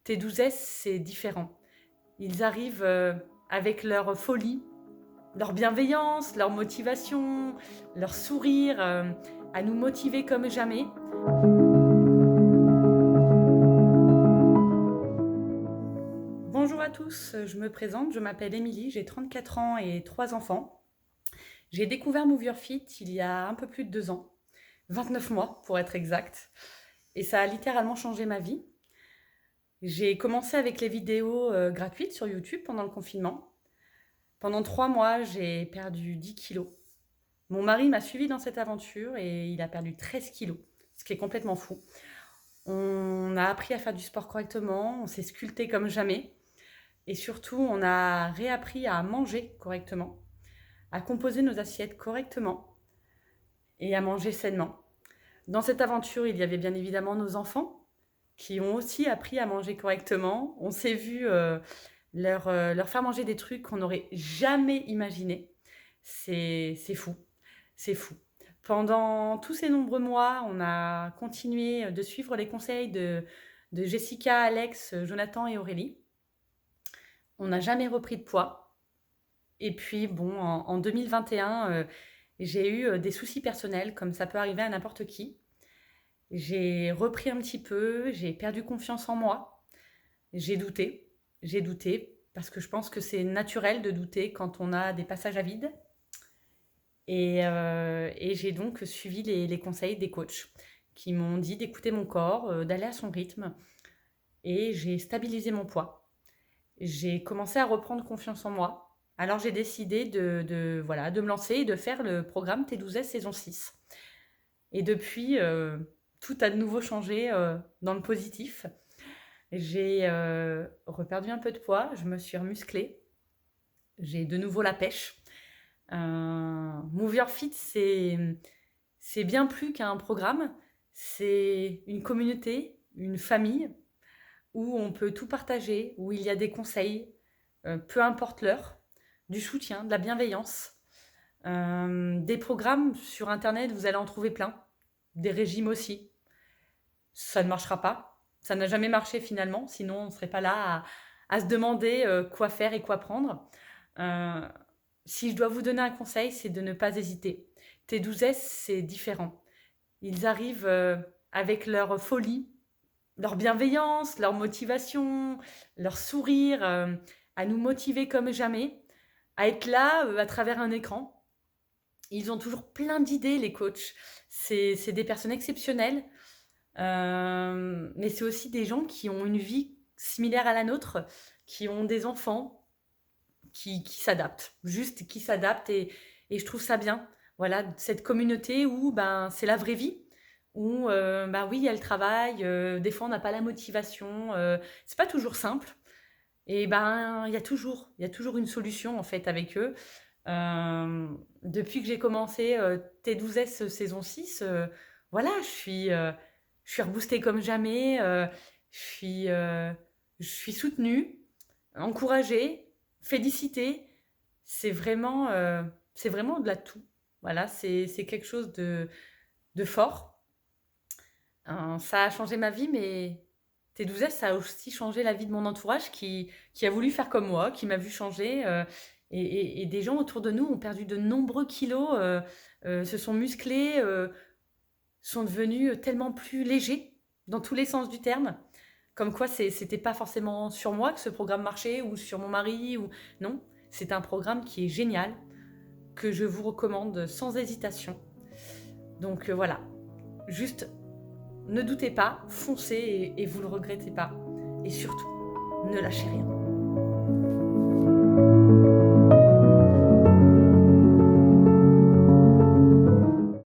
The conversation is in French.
T12S, c'est différent. Ils arrivent avec leur folie, leur bienveillance, leur motivation, leur sourire, à nous motiver comme jamais. Bonjour à tous, je me présente, je m'appelle Émilie, j'ai 34 ans et 3 enfants. J'ai découvert Move Your Fit il y a un peu plus de 2 ans, 29 mois pour être exact, et ça a littéralement changé ma vie. J'ai commencé avec les vidéos gratuites sur YouTube pendant le confinement. Pendant 3 mois, j'ai perdu 10 kilos. Mon mari m'a suivi dans cette aventure et il a perdu 13 kilos, ce qui est complètement fou. On a appris à faire du sport correctement, on s'est sculpté comme jamais et surtout on a réappris à manger correctement, à composer nos assiettes correctement et à manger sainement. Dans cette aventure, il y avait bien évidemment nos enfants qui ont aussi appris à manger correctement. On s'est vu leur faire manger des trucs qu'on n'aurait jamais imaginés. C'est fou, c'est fou. Pendant tous ces nombreux mois, on a continué de suivre les conseils de Jessica, Alex, Jonathan et Aurélie. On n'a jamais repris de poids. Et puis, bon, en 2021, j'ai eu des soucis personnels, comme ça peut arriver à n'importe qui. J'ai repris un petit peu, j'ai perdu confiance en moi, j'ai douté, parce que je pense que c'est naturel de douter quand on a des passages à vide. Et j'ai donc suivi les conseils des coachs qui m'ont dit d'écouter mon corps, d'aller à son rythme, et j'ai stabilisé mon poids. J'ai commencé à reprendre confiance en moi. Alors j'ai décidé voilà, de me lancer et de faire le programme T12S saison 6. Et depuis, tout a de nouveau changé dans le positif. J'ai reperdu un peu de poids, je me suis remusclée, j'ai de nouveau la pêche. Move Your Fit, c'est bien plus qu'un programme, c'est une communauté, une famille où on peut tout partager, où il y a des conseils, peu importe l'heure, du soutien, de la bienveillance. Des programmes sur Internet, vous allez en trouver plein. Des régimes aussi. Ça ne marchera pas. Ça n'a jamais marché finalement, sinon on ne serait pas là à se demander quoi faire et quoi prendre. Euh, si je dois vous donner un conseil, c'est de ne pas hésiter. T12S, c'est différent. Ils arrivent avec leur folie, leur bienveillance, leur motivation, leur sourire, à nous motiver comme jamais, à être là à travers un écran. Ils ont toujours plein d'idées, les coachs. C'est des personnes exceptionnelles, mais c'est aussi des gens qui ont une vie similaire à la nôtre, qui ont des enfants, qui s'adaptent, juste qui s'adaptent, et je trouve ça bien. Voilà, cette communauté où ben, c'est la vraie vie, où ben oui, il y a le travail, des fois on n'a pas la motivation, c'est pas toujours simple, et ben il y a toujours une solution en fait avec eux. Depuis que j'ai commencé T12S saison 6, voilà, je suis reboostée comme jamais, je suis soutenue, encouragée, félicitée. C'est vraiment de la tout. Voilà, c'est quelque chose de fort. Ça a changé ma vie, mais T12S, ça a aussi changé la vie de mon entourage qui a voulu faire comme moi, qui m'a vu changer. Et des gens autour de nous ont perdu de nombreux kilos, se sont musclés, sont devenus tellement plus légers, dans tous les sens du terme. Comme quoi, c'était pas forcément sur moi que ce programme marchait, ou sur mon mari, ou non. C'est un programme qui est génial, que je vous recommande sans hésitation. Donc voilà, juste ne doutez pas, foncez et vous ne le regrettez pas. Et surtout, ne lâchez rien.